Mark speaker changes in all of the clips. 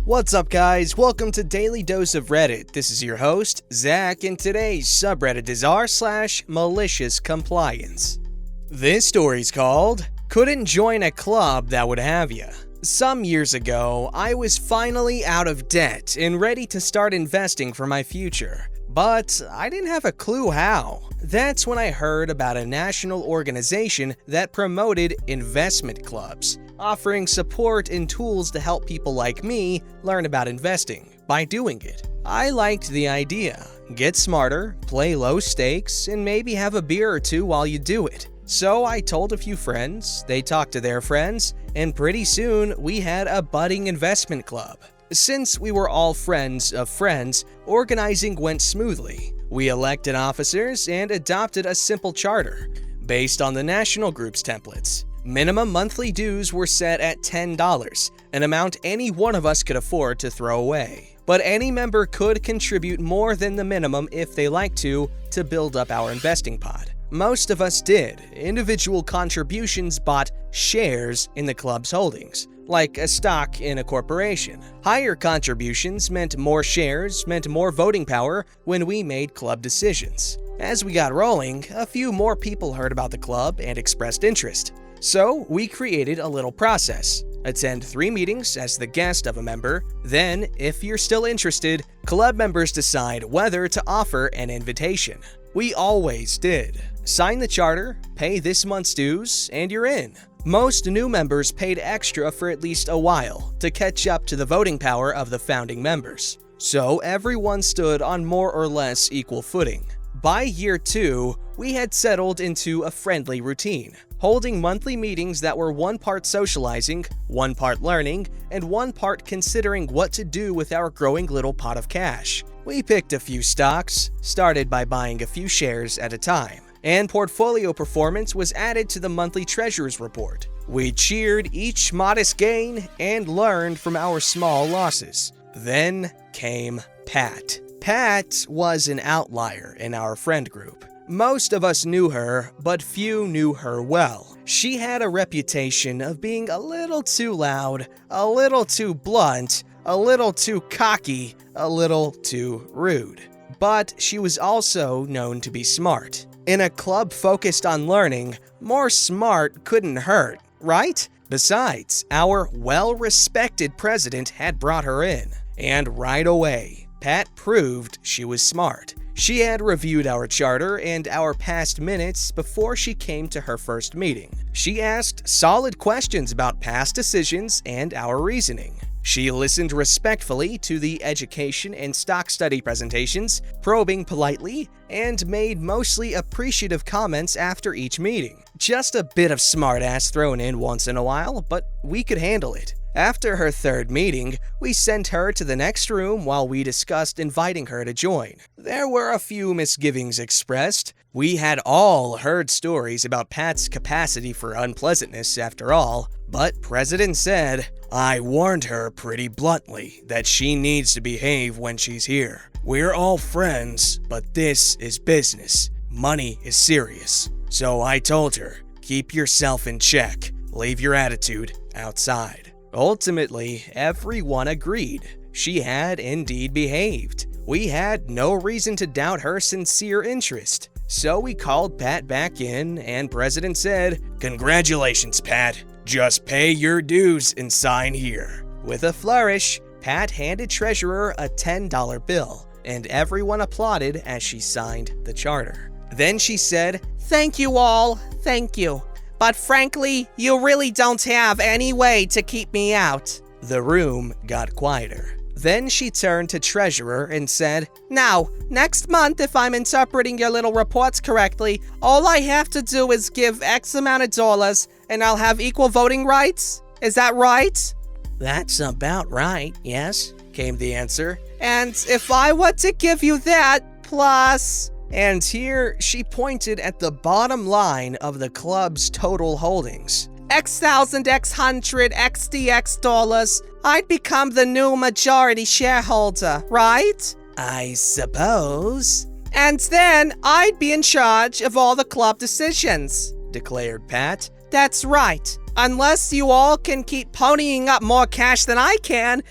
Speaker 1: What's up, guys? Welcome to Daily Dose of Reddit. This is your host, Zach, and today's subreddit is r/MaliciousCompliance. This story's called, Couldn't Join a Club That Would Have Ya. Some years ago, I was finally out of debt and ready to start investing for my future. But I didn't have a clue how. That's when I heard about a national organization that promoted investment clubs, offering support and tools to help people like me learn about investing by doing it. I liked the idea. Get smarter, play low stakes, and maybe have a beer or two while you do it. So I told a few friends, they talked to their friends, and pretty soon we had a budding investment club. Since we were all friends of friends, organizing went smoothly. We elected officers and adopted a simple charter based on the national group's templates. Minimum monthly dues were set at $10, an amount any one of us could afford to throw away. But any member could contribute more than the minimum if they liked to build up our investing pot. Most of us did. Individual contributions bought shares in the club's holdings, like a stock in a corporation. Higher contributions meant more shares, meant more voting power when we made club decisions. As we got rolling, a few more people heard about the club and expressed interest. So we created a little process. Attend 3 meetings as the guest of a member. Then, if you're still interested, club members decide whether to offer an invitation. We always did. Sign the charter, pay this month's dues, and you're in. Most new members paid extra for at least a while to catch up to the voting power of the founding members. So everyone stood on more or less equal footing. By year 2, we had settled into a friendly routine, holding monthly meetings that were 1 part socializing, 1 part learning, and 1 part considering what to do with our growing little pot of cash. We picked a few stocks, started by buying a few shares at a time, and portfolio performance was added to the monthly treasurer's report. We cheered each modest gain and learned from our small losses. Then came Pat. Pat was an outlier in our friend group. Most of us knew her, but few knew her well. She had a reputation of being a little too loud, a little too blunt, a little too cocky, a little too rude. But she was also known to be smart. In a club focused on learning, more smart couldn't hurt, right? Besides, our well-respected president had brought her in. And right away, Pat proved she was smart. She had reviewed our charter and our past minutes before she came to her first meeting. She asked solid questions about past decisions and our reasoning. She listened respectfully to the education and stock study presentations, probing politely, and made mostly appreciative comments after each meeting. Just a bit of smartass thrown in once in a while, but we could handle it. After her 3rd meeting, we sent her to the next room while we discussed inviting her to join. There were a few misgivings expressed. We had all heard stories about Pat's capacity for unpleasantness after all, but President said, "I warned her pretty bluntly that she needs to behave when she's here. We're all friends, but this is business. Money is serious. So I told her, keep yourself in check. Leave your attitude outside." Ultimately, everyone agreed. She had indeed behaved. We had no reason to doubt her sincere interest. So we called Pat back in, and President said, "Congratulations, Pat. Just pay your dues and sign here." With a flourish, Pat handed Treasurer a $10 bill, and everyone applauded as she signed the charter. Then she said, "Thank you all, thank you. But frankly, you really don't have any way to keep me out." The room got quieter. Then she turned to Treasurer and said, "Now, next month, if I'm interpreting your little reports correctly, all I have to do is give X amount of dollars, and I'll have equal voting rights? Is that right?" "That's about right, yes," came the answer. "And if I were to give you that, plus..." And here she pointed at the bottom line of the club's total holdings. "X thousand, X hundred, XDX dollars, I'd become the new majority shareholder, right?" "I suppose." "And then I'd be in charge of all the club decisions," declared Pat. "That's right. Unless you all can keep ponying up more cash than I can,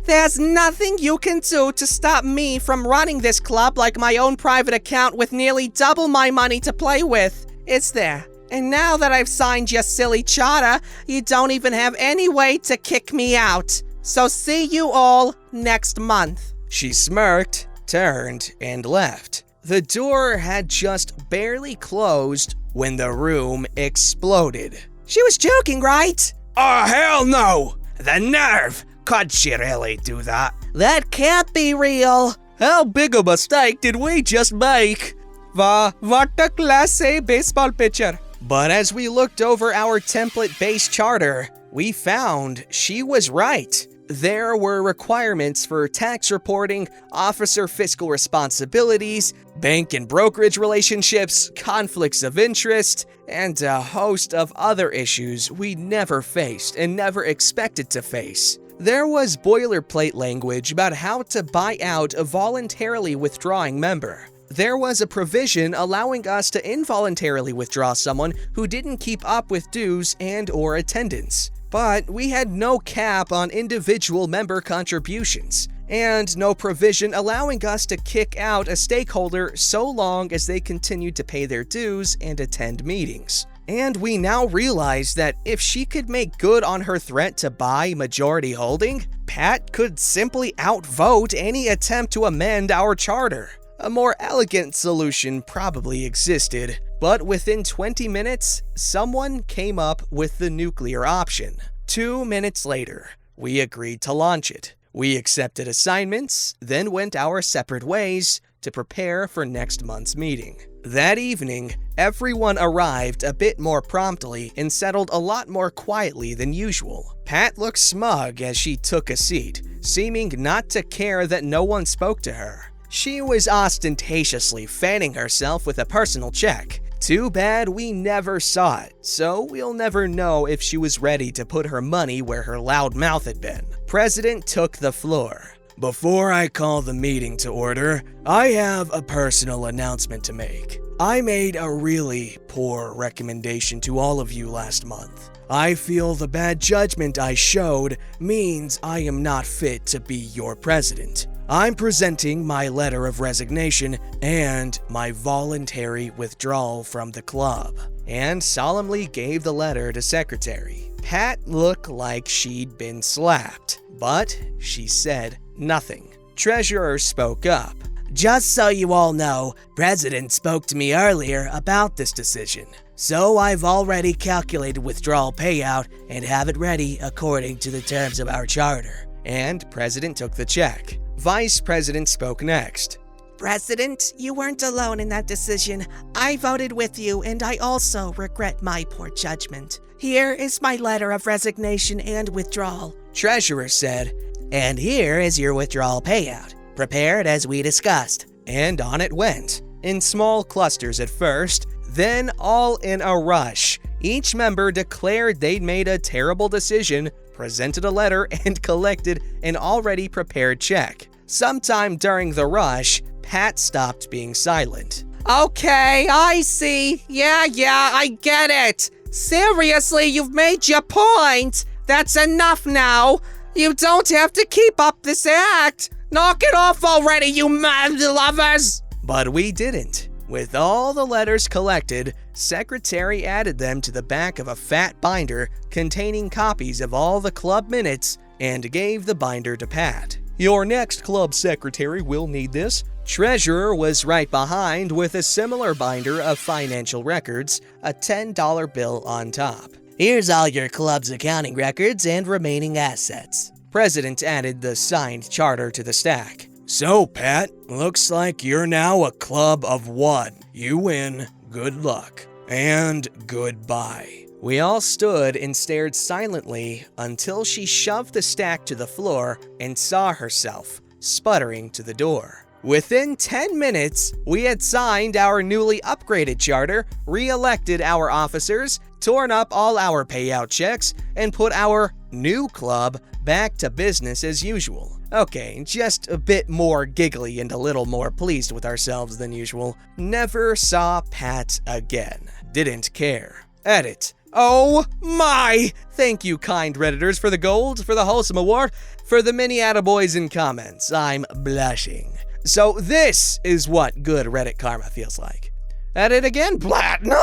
Speaker 1: There's nothing you can do to stop me from running this club like my own private account with nearly double my money to play with, is there? And now that I've signed your silly charter, you don't even have any way to kick me out. So see you all next month." She smirked, turned, and left. The door had just barely closed when the room exploded. "She was joking, right?"
Speaker 2: Oh, hell no! The nerve! Could she really do that?
Speaker 1: "That can't be real."
Speaker 2: How big a mistake did we just make?
Speaker 1: Wow, what a class A baseball pitcher. But as we looked over our template-based charter, we found she was right. There were requirements for tax reporting, officer fiscal responsibilities, bank and brokerage relationships, conflicts of interest, and a host of other issues we never faced and never expected to face. There was boilerplate language about how to buy out a voluntarily withdrawing member. There was a provision allowing us to involuntarily withdraw someone who didn't keep up with dues and/or attendance. But we had no cap on individual member contributions, and no provision allowing us to kick out a stakeholder so long as they continued to pay their dues and attend meetings. And we now realize that if she could make good on her threat to buy majority holding, Pat could simply outvote any attempt to amend our charter. A more elegant solution probably existed, but within 20 minutes, someone came up with the nuclear option. 2 minutes later, we agreed to launch it. We accepted assignments, then went our separate ways to prepare for next month's meeting. That evening, everyone arrived a bit more promptly and settled a lot more quietly than usual. Pat looked smug as she took a seat, seeming not to care that no one spoke to her. She was ostentatiously fanning herself with a personal check. Too bad we never saw it, so we'll never know if she was ready to put her money where her loud mouth had been. President took the floor.
Speaker 2: Before I call the meeting to order, I have a personal announcement to make. I made a really poor recommendation to all of you last month. I feel the bad judgment I showed means I am not fit to be your president. I'm presenting my letter of resignation and my voluntary withdrawal from the club.
Speaker 1: And solemnly gave the letter to Secretary. Pat looked like she'd been slapped, but she said nothing. Treasurer spoke up.
Speaker 3: "Just so you all know, President spoke to me earlier about this decision. So I've already calculated withdrawal payout and have it ready according to the terms of our charter."
Speaker 1: And President took the check. Vice President spoke next.
Speaker 3: "President, you weren't alone in that decision. I voted with you, and I also regret my poor judgment. Here is my letter of resignation and withdrawal,"
Speaker 1: Treasurer said,
Speaker 3: "and here is your withdrawal payout, prepared as we discussed."
Speaker 1: And on it went, in small clusters at first, then all in a rush. Each member declared they'd made a terrible decision, presented a letter, and collected an already prepared check. Sometime during the rush, Pat stopped being silent.
Speaker 3: "Okay, I see. Yeah, I get it. Seriously, you've made your point. That's enough now. You don't have to keep up this act. Knock it off already, you mad lovers."
Speaker 1: But we didn't. With all the letters collected, Secretary added them to the back of a fat binder containing copies of all the club minutes and gave the binder to Pat. "Your next club secretary will need this." Treasurer was right behind with a similar binder of financial records, a $10 bill on top.
Speaker 3: "Here's all your club's accounting records and remaining assets."
Speaker 1: President added the signed charter to the stack.
Speaker 2: "So, Pat, looks like you're now a club of one. You win. Good luck. And goodbye."
Speaker 1: We all stood and stared silently until she shoved the stack to the floor and saw herself, sputtering to the door. Within 10 minutes, we had signed our newly upgraded charter, re-elected our officers, torn up all our payout checks, and put our new club back to business as usual. Okay, just a bit more giggly and a little more pleased with ourselves than usual. Never saw Pat again. Didn't care. Edit. Oh my! Thank you, kind Redditors, for the gold, for the wholesome award, for the many attaboys in comments. I'm blushing. So this is what good Reddit karma feels like. At it again, platinum?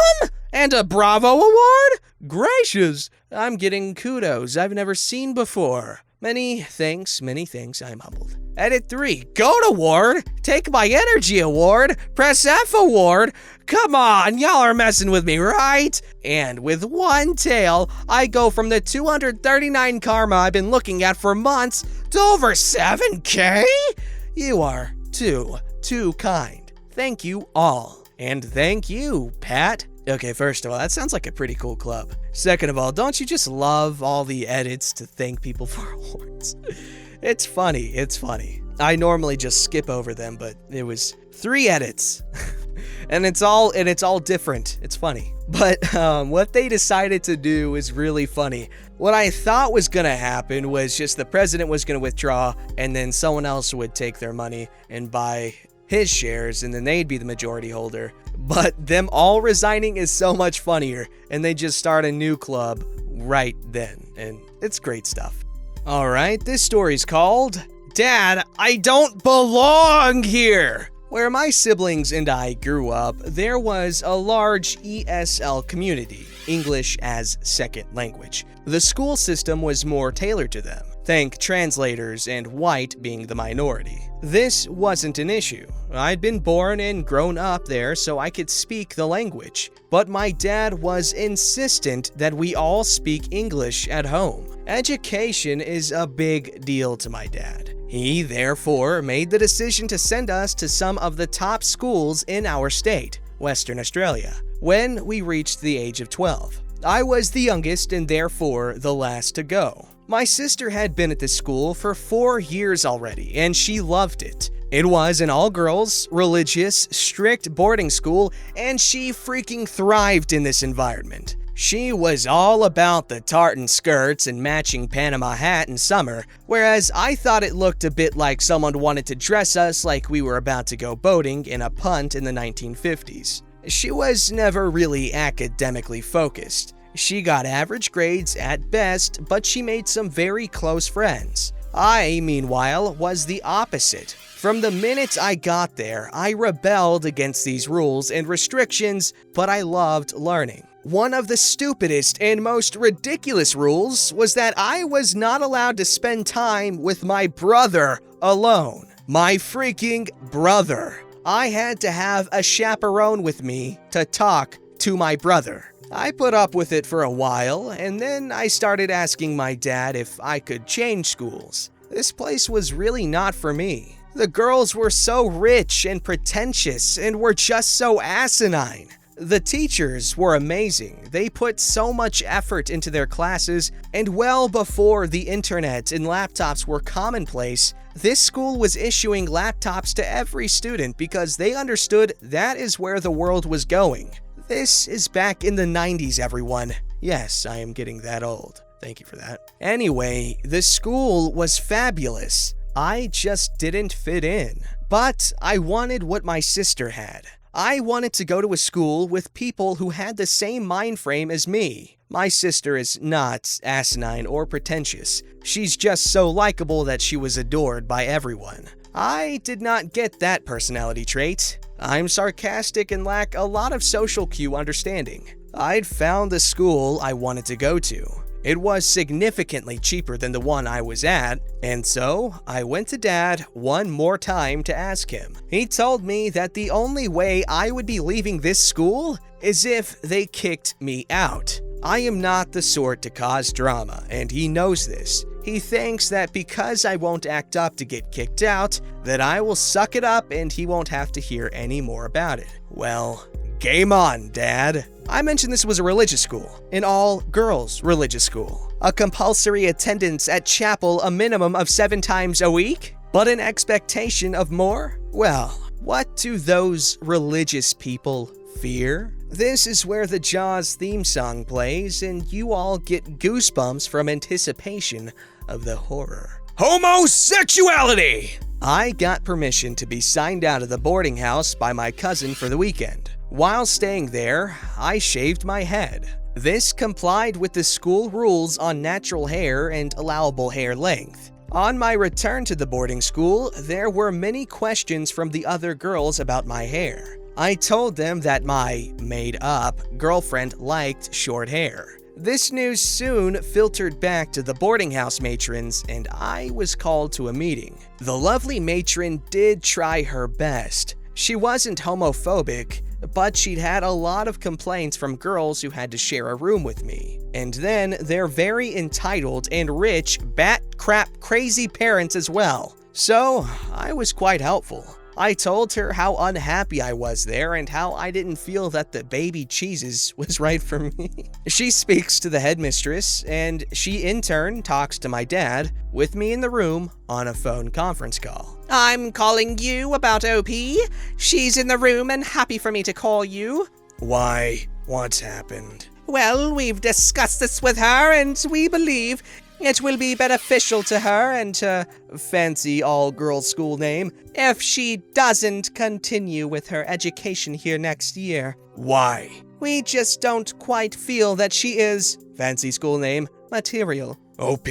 Speaker 1: And a Bravo award? Gracious, I'm getting kudos I've never seen before. Many thanks, I'm humbled. Edit 3, GOAT award? Take my energy award? Press F award? Come on, y'all are messing with me, right? And with one tail, I go from the 239 karma I've been looking at for months to over 7K? You are too kind. Thank you all. And thank you, Pat. Okay, first of all, that sounds like a pretty cool club. Second of all, don't you just love all the edits to thank people for awards? It's funny. I normally just skip over them, but it was 3 edits. and it's all different. It's funny. But what they decided to do is really funny. What I thought was gonna happen was just the president was gonna withdraw, and then someone else would take their money and buy his shares, and then they'd be the majority holder. But them all resigning is so much funnier, and they just start a new club right then, and it's great stuff. Alright, this story's called Dad, I Don't Belong Here! Where my siblings and I grew up, there was a large ESL community, English as Second Language. The school system was more tailored to them. Thank translators and white being the minority. This wasn't an issue. I'd been born and grown up there so I could speak the language. But my dad was insistent that we all speak English at home. Education is a big deal to my dad. He therefore made the decision to send us to some of the top schools in our state, Western Australia, when we reached the age of 12. I was the youngest and therefore the last to go. My sister had been at this school for 4 years already, and she loved it. It was an all-girls, religious, strict boarding school, and she freaking thrived in this environment. She was all about the tartan skirts and matching Panama hat in summer, whereas I thought it looked a bit like someone wanted to dress us like we were about to go boating in a punt in the 1950s. She was never really academically focused. She got average grades at best, but she made some very close friends. I, meanwhile, was the opposite. From the minute I got there, I rebelled against these rules and restrictions, but I loved learning. One of the stupidest and most ridiculous rules was that I was not allowed to spend time with my brother alone. My freaking brother. I had to have a chaperone with me to talk to my brother. I put up with it for a while, and then I started asking my dad if I could change schools. This place was really not for me. The girls were so rich and pretentious and were just so asinine. The teachers were amazing. They put so much effort into their classes, and well before the internet and laptops were commonplace, this school was issuing laptops to every student because they understood that is where the world was going. This is back in the 90s, everyone. Yes, I am getting that old. Thank you for that. Anyway, the school was fabulous. I just didn't fit in. But I wanted what my sister had. I wanted to go to a school with people who had the same mind frame as me. My sister is not asinine or pretentious. She's just so likable that she was adored by everyone. I did not get that personality trait. I'm sarcastic and lack a lot of social cue understanding. I'd found the school I wanted to go to. It was significantly cheaper than the one I was at, and so I went to Dad one more time to ask him. He told me that the only way I would be leaving this school is if they kicked me out. I am not the sort to cause drama, and he knows this. He thinks that because I won't act up to get kicked out, that I will suck it up and he won't have to hear any more about it. Well, game on, Dad. I mentioned this was a religious school, an all-girls religious school. A compulsory attendance at chapel a minimum of 7 times a week, but an expectation of more? Well, what do those religious people fear? This is where the Jaws theme song plays and you all get goosebumps from anticipation of the horror. Homosexuality! I got permission to be signed out of the boarding house by my cousin for the weekend. While staying there, I shaved my head. This complied with the school rules on natural hair and allowable hair length. On my return to the boarding school, there were many questions from the other girls about my hair. I told them that my made-up girlfriend liked short hair. This news soon filtered back to the boarding house matrons, and I was called to a meeting. The lovely matron did try her best. She wasn't homophobic, but she'd had a lot of complaints from girls who had to share a room with me. And then their very entitled and rich, bat-crap crazy parents as well. So, I was quite helpful. I told her how unhappy I was there and how I didn't feel that the baby cheeses was right for me. She speaks to the headmistress, and she in turn talks to my dad, with me in the room on a phone conference call.
Speaker 3: I'm calling you about OP. She's in the room and happy for me to call you.
Speaker 2: Why? What's happened?
Speaker 3: Well, we've discussed this with her, and we believe it will be beneficial to her and her fancy all-girls school name if she doesn't continue with her education here next year.
Speaker 2: Why?
Speaker 3: We just don't quite feel that she is, fancy school name, material.
Speaker 2: OP?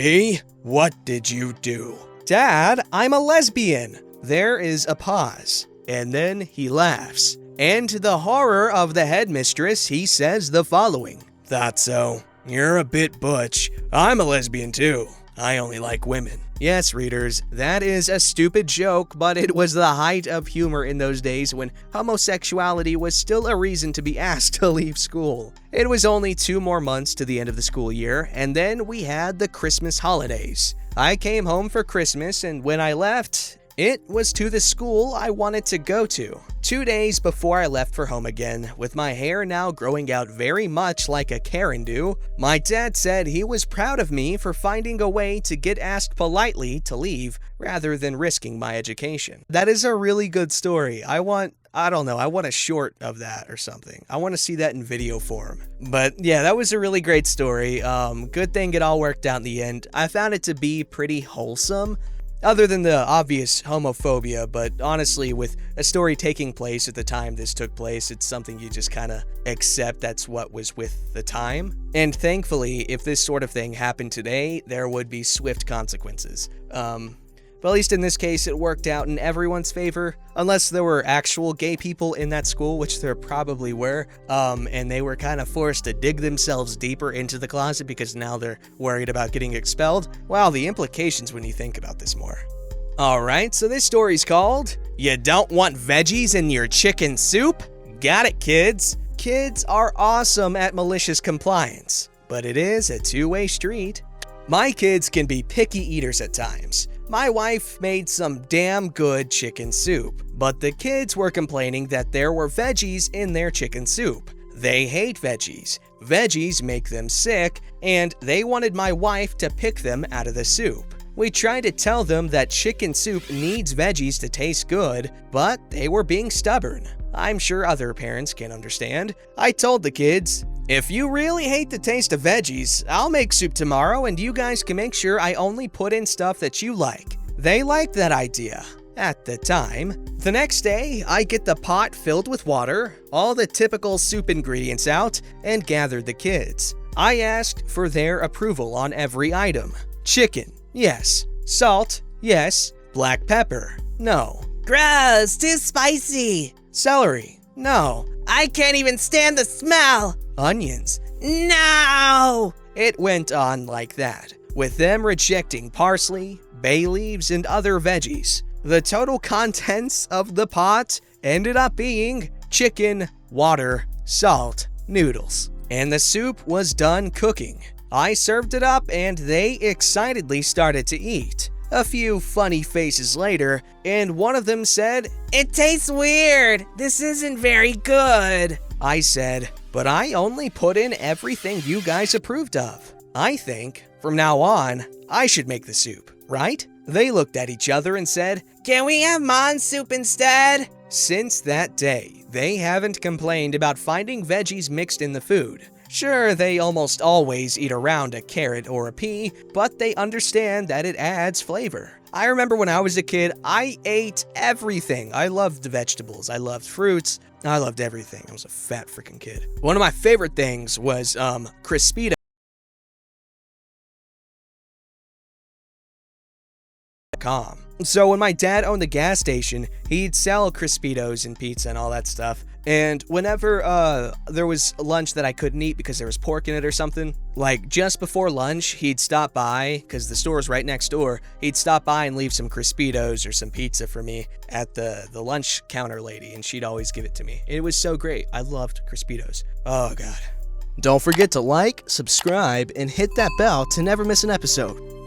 Speaker 2: What did you do?
Speaker 1: Dad, I'm a lesbian. There is a pause, and then he laughs. And to the horror of the headmistress, he says the following.
Speaker 2: Thought so. You're a bit butch. I'm a lesbian too. I only like women.
Speaker 1: Yes, readers, that is a stupid joke, but it was the height of humor in those days when homosexuality was still a reason to be asked to leave school. It was only 2 more months to the end of the school year, and then we had the Christmas holidays. I came home for Christmas, and when I left, it was to the school I wanted to go to. 2 days before I left for home again, with my hair now growing out very much like a Karen do, my dad said he was proud of me for finding a way to get asked politely to leave rather than risking my education. That is a really good story. I want a short of that or something. I want to see that in video form. But yeah, that was a really great story. Good thing it all worked out in the end. I found it to be pretty wholesome. Other than the obvious homophobia, but honestly, with a story taking place at the time this took place, it's something you just kind of accept that's what was with the time. And thankfully, if this sort of thing happened today, there would be swift consequences. But at least in this case, it worked out in everyone's favor, unless there were actual gay people in that school, which there probably were, and they were kind of forced to dig themselves deeper into the closet because now they're worried about getting expelled. Wow, the implications when you think about this more. Alright, so this story's called, You Don't Want Veggies in Your Chicken Soup? Got it, kids! Kids are awesome at malicious compliance, but it is a two-way street. My kids can be picky eaters at times. My wife made some damn good chicken soup, but the kids were complaining that there were veggies in their chicken soup. They hate veggies. Veggies make them sick, and they wanted my wife to pick them out of the soup. We tried to tell them that chicken soup needs veggies to taste good, but they were being stubborn. I'm sure other parents can understand. I told the kids, if you really hate the taste of veggies, I'll make soup tomorrow and you guys can make sure I only put in stuff that you like. They liked that idea. At the time. The next day, I get the pot filled with water, all the typical soup ingredients out, and gathered the kids. I asked for their approval on every item. Chicken, yes. Salt, yes. Black pepper, no.
Speaker 3: Gross, too spicy.
Speaker 1: Celery, no.
Speaker 3: I can't even stand the smell.
Speaker 1: Onions,
Speaker 3: no.
Speaker 1: It went on like that, with them rejecting parsley, bay leaves, and other veggies. The total contents of the pot ended up being chicken, water, salt, noodles. And the soup was done cooking. I served it up and they excitedly started to eat. A few funny faces later, and one of them said,
Speaker 3: It tastes weird. This isn't very good.
Speaker 1: I said, but I only put in everything you guys approved of. I think, from now on, I should make the soup, right? They looked at each other and said,
Speaker 3: Can we have mon soup instead?
Speaker 1: Since that day, they haven't complained about finding veggies mixed in the food. Sure, they almost always eat around a carrot or a pea, but they understand that it adds flavor. I remember when I was a kid, I ate everything. I loved vegetables, I loved fruits,
Speaker 2: I loved everything. I was a fat freaking kid. One of my favorite things was Crispito. So when my dad owned the gas station, he'd sell Crispitos and pizza and all that stuff. And whenever there was lunch that I couldn't eat because there was pork in it or something, like just before lunch, he'd stop by, because the store was right next door, he'd stop by and leave some Crispitos or some pizza for me at the lunch counter lady, and she'd always give it to me. It was so great. I loved Crispitos. Oh, God.
Speaker 1: Don't forget to like, subscribe, and hit that bell to never miss an episode.